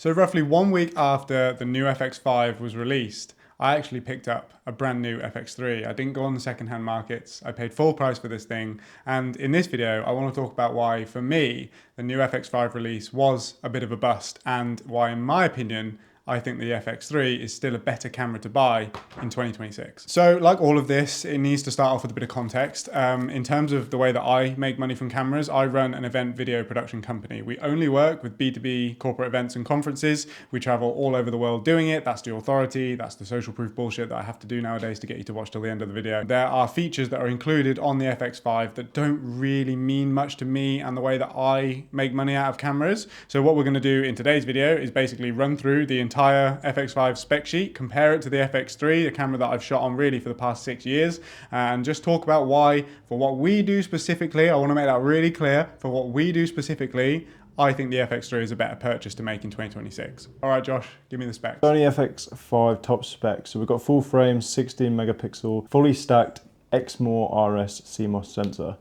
So roughly 1 week after the new FX5 was released, I actually picked up a brand new FX3. I didn't go on the secondhand markets. I paid full price for this thing. And in this video, I want to talk about why, for me, the new FX5 release was a bit of a bust and why, in my opinion, I think the FX3 is still a better camera to buy in 2026. So like all of this, it needs to start off with a bit of context. In terms of the way that I make money from cameras, I run an event video production company. We only work with B2B corporate events and conferences. We travel all over the world doing it. That's the authority. That's the social proof bullshit that I have to do nowadays to get you to watch till the end of the video. There are features that are included on the FX5 that don't really mean much to me and the way that I make money out of cameras. So what we're going to do in today's video is basically run through the entire FX5 spec sheet, compare it to the FX3, the camera that I've shot on really for the past 6 years, and just talk about why, for what we do specifically, I want to make that really clear, for what we do specifically, I think the FX3 is a better purchase to make in 2026. All right, Josh, give me the specs. Sony FX5 top specs. So we've got full frame, 16 megapixel, fully stacked Exmor RS CMOS sensor.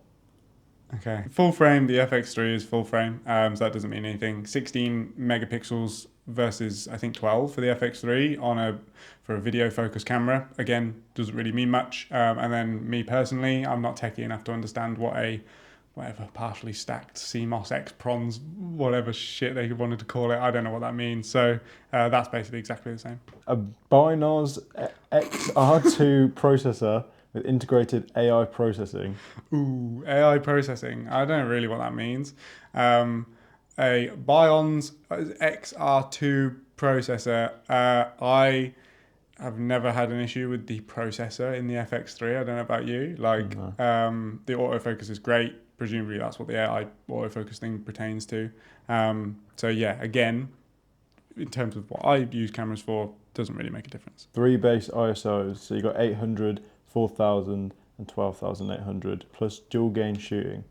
Okay, full frame, the FX3 is full frame, so that doesn't mean anything. 16 megapixels versus I think 12 for the FX3 for a video focused camera. Again, doesn't really mean much. And then me personally, I'm not techie enough to understand what whatever partially stacked CMOS X prons, whatever shit they wanted to call it. I don't know what that means. So that's basically exactly the same. A Binos XR2 processor with integrated AI processing. Ooh, AI processing. I don't know really what that means. A Bions XR2 processor. I have never had an issue with the processor in the FX3. I don't know about you. Like, the autofocus is great. Presumably that's what the AI autofocus thing pertains to. So yeah, again, in terms of what I use cameras for, doesn't really make a difference. 3 base ISOs. So you got 800, 4000 and 12800 plus dual gain shooting.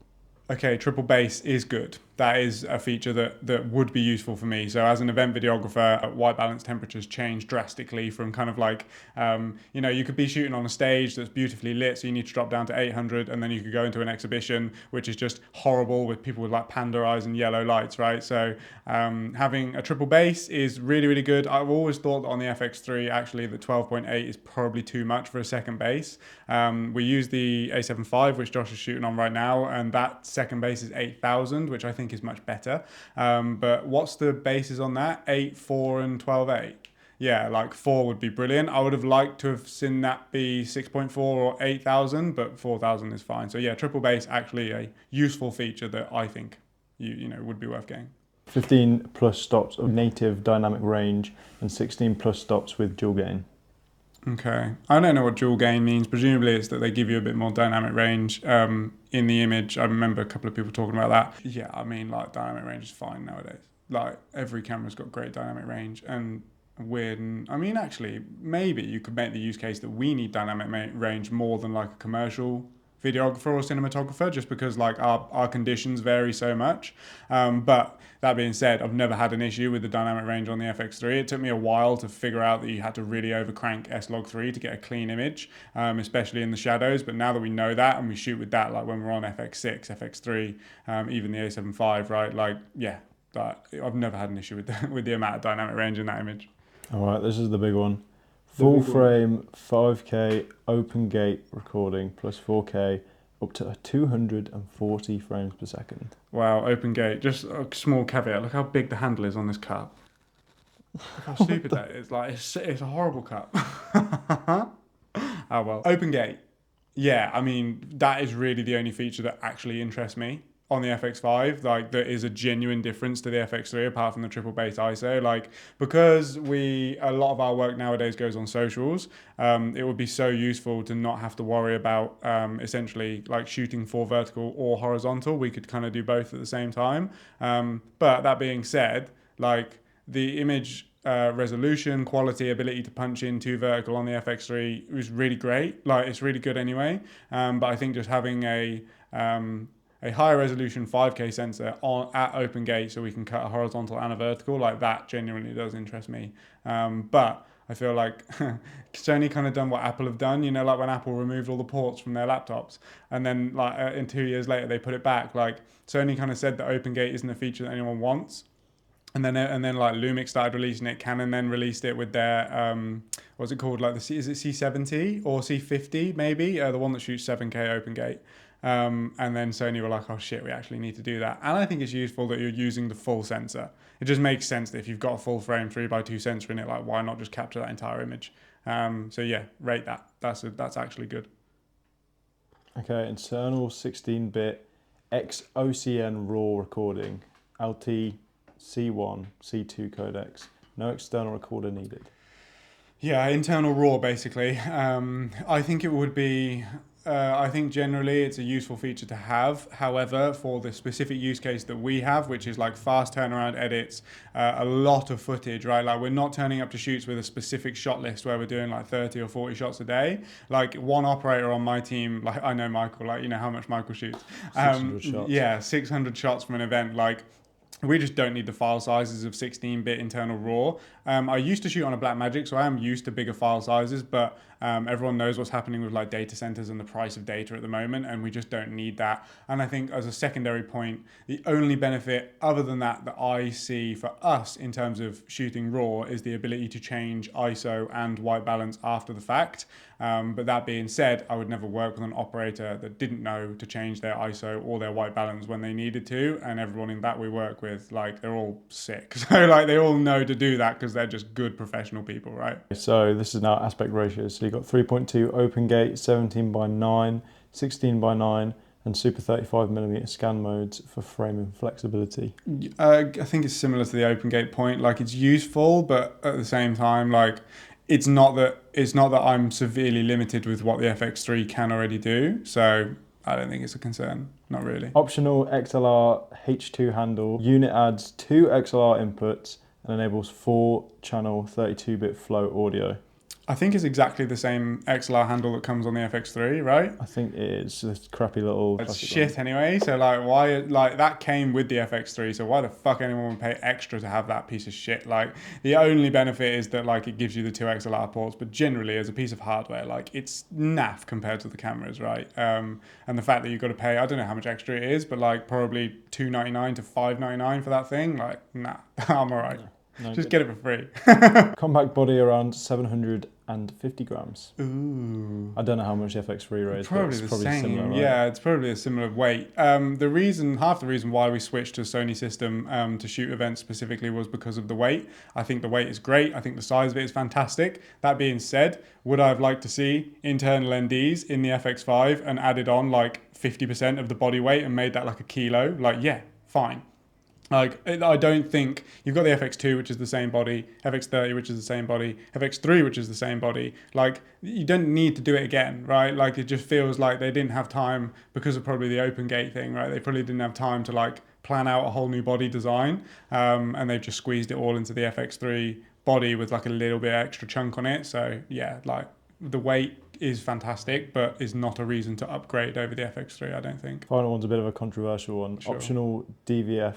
Okay, triple base is good. That is a feature that would be useful for me. So as an event videographer, white balance temperatures change drastically from kind of like, you could be shooting on a stage that's beautifully lit, so you need to drop down to 800, and then you could go into an exhibition, which is just horrible with people with like panda eyes and yellow lights, right? So having a triple base is really, really good. I've always thought that on the FX3, actually, the 12.8 is probably too much for a second base. We use the A7 V, which Josh is shooting on right now, and that second base is 8000, which I think is much better. But what's the bases on that? 8, 4 and 12.8. Yeah, like 4 would be brilliant. I would have liked to have seen that be 6.4 or 8000, but 4000 is fine. So yeah, triple base actually a useful feature that I think you know would be worth getting. 15 plus stops of native dynamic range and 16 plus stops with dual gain. Okay, I don't know what dual gain means. Presumably it's that they give you a bit more dynamic range in the image. I remember a couple of people talking about that. Yeah, I mean, like, dynamic range is fine nowadays. Like, every camera's got great dynamic range, and actually, maybe you could make the use case that we need dynamic range more than like a commercial videographer or cinematographer, just because like our conditions vary so much. But that being said, I've never had an issue with the dynamic range on the FX3. It took me a while to figure out that you had to really overcrank S-Log3 to get a clean image, especially in the shadows. But now that we know that and we shoot with that, like when we're on FX6, FX3, even the A7 V, right? Like, yeah, I've never had an issue with the amount of dynamic range in that image. All right, this is the big one. Full frame 5K open gate recording plus 4K up to 240 frames per second. Wow, open gate. Just a small caveat. Look how big the handle is on this cup. Look how stupid that is. Like, it's a horrible cup. Oh well. Open gate. Yeah, I mean, that is really the only feature that actually interests me on the FX5. Like, there is a genuine difference to the FX3 apart from the triple base ISO. Like, because a lot of our work nowadays goes on socials, it would be so useful to not have to worry about essentially like shooting for vertical or horizontal. We could kind of do both at the same time. But that being said, like, the image resolution, quality, ability to punch in to vertical on the FX3 was really great. Like, it's really good anyway. But I think just having a higher resolution 5K sensor at open gate so we can cut a horizontal and a vertical, like, that genuinely does interest me. But I feel like Sony kind of done what Apple have done, you know, like when Apple removed all the ports from their laptops and then like in 2 years later they put it back. Like, Sony kind of said that open gate isn't a feature that anyone wants. and then like Lumix started releasing it. Canon then released it with their what's it called? Like is it C70 or C50 maybe? The one that shoots 7K open gate. And then Sony were like, oh shit, we actually need to do that. And I think it's useful that you're using the full sensor. It just makes sense that if you've got a full frame 3x2 sensor in it, like why not just capture that entire image? So yeah, rate that. That's actually good. Okay, internal 16-bit XOCN RAW recording, LT C1, C2 codecs. No external recorder needed. Yeah, internal RAW basically. I think it would be. I think generally it's a useful feature to have. However, for the specific use case that we have, which is like fast turnaround edits, a lot of footage, right? Like we're not turning up to shoots with a specific shot list where we're doing like 30 or 40 shots a day. Like one operator on my team, like I know Michael, like you know how much Michael shoots. 600 shots. Yeah, 600 shots from an event. Like we just don't need the file sizes of 16-bit internal RAW. I used to shoot on a Blackmagic, so I am used to bigger file sizes, but everyone knows what's happening with like data centers and the price of data at the moment, and we just don't need that. And I think as a secondary point, the only benefit other than that I see for us in terms of shooting RAW is the ability to change ISO and white balance after the fact. But that being said, I would never work with an operator that didn't know to change their ISO or their white balance when they needed to, and everyone in that we work with, like they're all sick. So like they all know to do that because they're just good professional people, right? So this is now aspect ratios. So you've got 3.2 open gate, 17:9, 16:9, and super 35mm scan modes for framing flexibility. I think it's similar to the open gate point. Like it's useful, but at the same time, like it's not that I'm severely limited with what the FX3 can already do. So I don't think it's a concern. Not really. Optional XLR H2 handle. Unit adds 2 XLR inputs and enables 4-channel 32-bit flow audio. I think it's exactly the same XLR handle that comes on the FX3, right? I think it is. This crappy little... It's shit anyway, so like why, like that came with the FX3, so why the fuck anyone would pay extra to have that piece of shit? Like the only benefit is that like it gives you the 2 XLR ports, but generally as a piece of hardware, like it's naff compared to the cameras, right? And the fact that you've got to pay, I don't know how much extra it is, but like probably $2.99 to $5.99 for that thing, like nah, I'm alright. No, just get it for free. Compact body around 750 grams. Ooh. I don't know how much the FX3 weighs, but it's probably same. similar, right? Yeah, it's probably a similar weight. Half the reason why we switched to a Sony system to shoot events specifically was because of the weight. I think the weight is great. I think the size of it is fantastic. That being said, would I have liked to see internal NDs in the FX5 and added on like 50% of the body weight and made that like a kilo? Like, yeah, fine. Like, I don't think you've got the FX2, which is the same body, FX30, which is the same body, FX3, which is the same body. Like, you don't need to do it again, right? Like, it just feels like they didn't have time because of probably the open gate thing, right? They probably didn't have time to like plan out a whole new body design, and they've just squeezed it all into the FX3 body with like a little bit extra chunk on it. So yeah, like the weight is fantastic, but is not a reason to upgrade over the FX3, I don't think. Final one's a bit of a controversial one. Sure. Optional DVF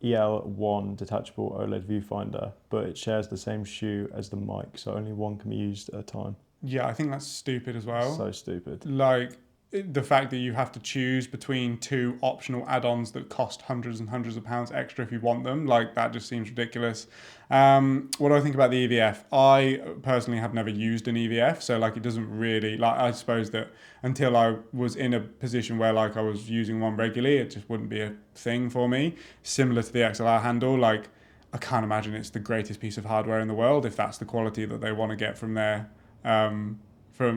EL1 detachable OLED viewfinder, but it shares the same shoe as the mic, so only one can be used at a time. Yeah, I think that's stupid as well. So stupid. Like the fact that you have to choose between 2 optional add-ons that cost hundreds and hundreds of pounds extra if you want them, like that just seems ridiculous. What do I think about the EVF? I personally have never used an EVF, so like it doesn't really, like I suppose that until I was in a position where like I was using one regularly, it just wouldn't be a thing for me. Similar to the XLR handle, like I can't imagine it's the greatest piece of hardware in the world if that's the quality that they want to get from their from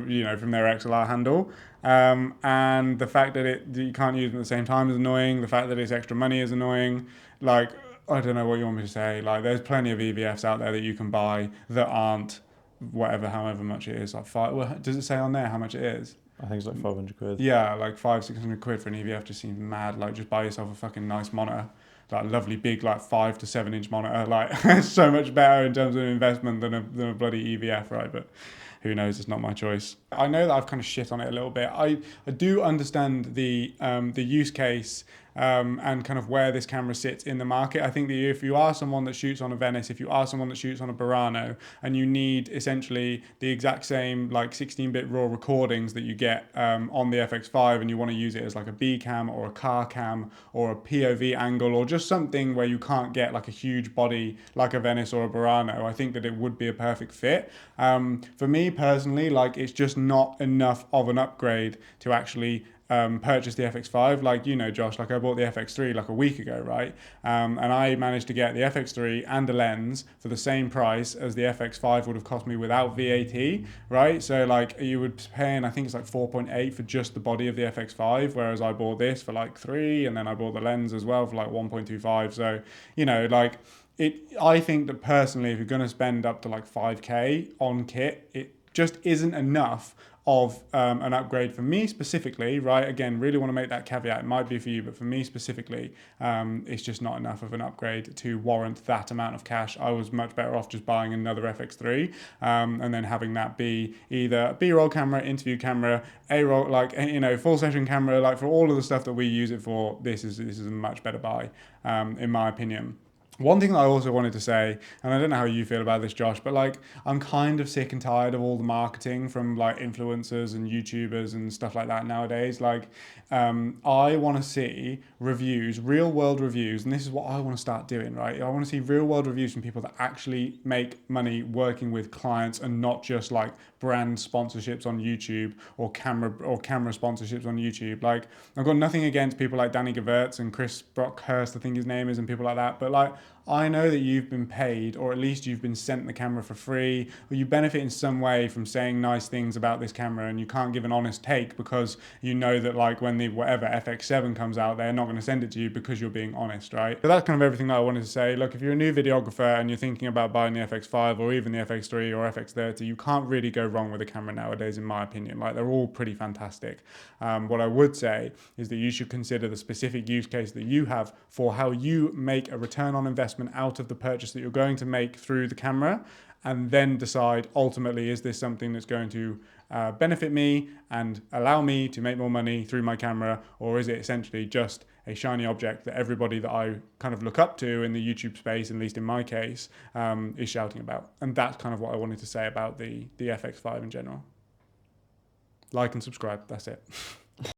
their XLR handle, and the fact that you can't use them at the same time is annoying. The fact that it's extra money is annoying. Like I don't know what you want me to say. Like there's plenty of EVFs out there that you can buy that aren't however much it is. Like does it say on there how much it is? I think it's like 500 quid. Yeah, like 500-600 quid for an EVF just seems mad. Like just buy yourself a fucking nice monitor. Like a lovely big like 5 to 7 inch monitor. Like it's so much better in terms of investment than a bloody EVF, right? But who knows? It's not my choice. I know that I've kind of shit on it a little bit. I do understand the use case and kind of where this camera sits in the market. I think that if you are someone that shoots on a Venice, if you are someone that shoots on a Burano, and you need essentially the exact same like 16-bit raw recordings that you get on the FX5, and you want to use it as like a B cam or a car cam or a POV angle, or just something where you can't get like a huge body like a Venice or a Burano, I think that it would be a perfect fit. For me personally, like it's just not enough of an upgrade to actually purchase the FX5. Like, you know, Josh, like I bought the FX3 like a week ago, right? And I managed to get the FX3 and a lens for the same price as the FX5 would have cost me without VAT, right? So like you would be paying, I think it's like 4.8 for just the body of the FX5, whereas I bought this for like 3, and then I bought the lens as well for like 1.25. So, you know, like I think that personally, if you're going to spend up to like 5K on kit, it just isn't enough of an upgrade for me specifically, right? Again, really want to make that caveat. It might be for you, but for me specifically, it's just not enough of an upgrade to warrant that amount of cash. I was much better off just buying another FX3 and then having that be either a B-roll camera, interview camera, A-roll, like, you know, full session camera. Like for all of the stuff that we use it for, this is a much better buy, in my opinion. One thing that I also wanted to say, and I don't know how you feel about this, Josh, but like I'm kind of sick and tired of all the marketing from like influencers and YouTubers and stuff like that nowadays. Like, I want to see reviews, real world reviews, and this is what I want to start doing, right? I want to see real world reviews from people that actually make money working with clients and not just like brand sponsorships on YouTube or camera sponsorships on YouTube. Like, I've got nothing against people like Danny Gevirtz and Chris Brockhurst, I think his name is, and people like that, but like I know that you've been paid, or at least you've been sent the camera for free, or you benefit in some way from saying nice things about this camera, and you can't give an honest take because you know that like when the whatever FX7 comes out, they're not going to send it to you because you're being honest, right? So that's kind of everything that I wanted to say. Look, if you're a new videographer and you're thinking about buying the FX5 or even the FX3 or FX30, you can't really go wrong with a camera nowadays, in my opinion. Like they're all pretty fantastic. What I would say is that you should consider the specific use case that you have for how you make a return on investment out of the purchase that you're going to make through the camera, and then decide ultimately, is this something that's going to benefit me and allow me to make more money through my camera, or is it essentially just a shiny object that everybody that I kind of look up to in the YouTube space, at least in my case, is shouting about. And that's kind of what I wanted to say about the FX5 in general. Like and subscribe, that's it.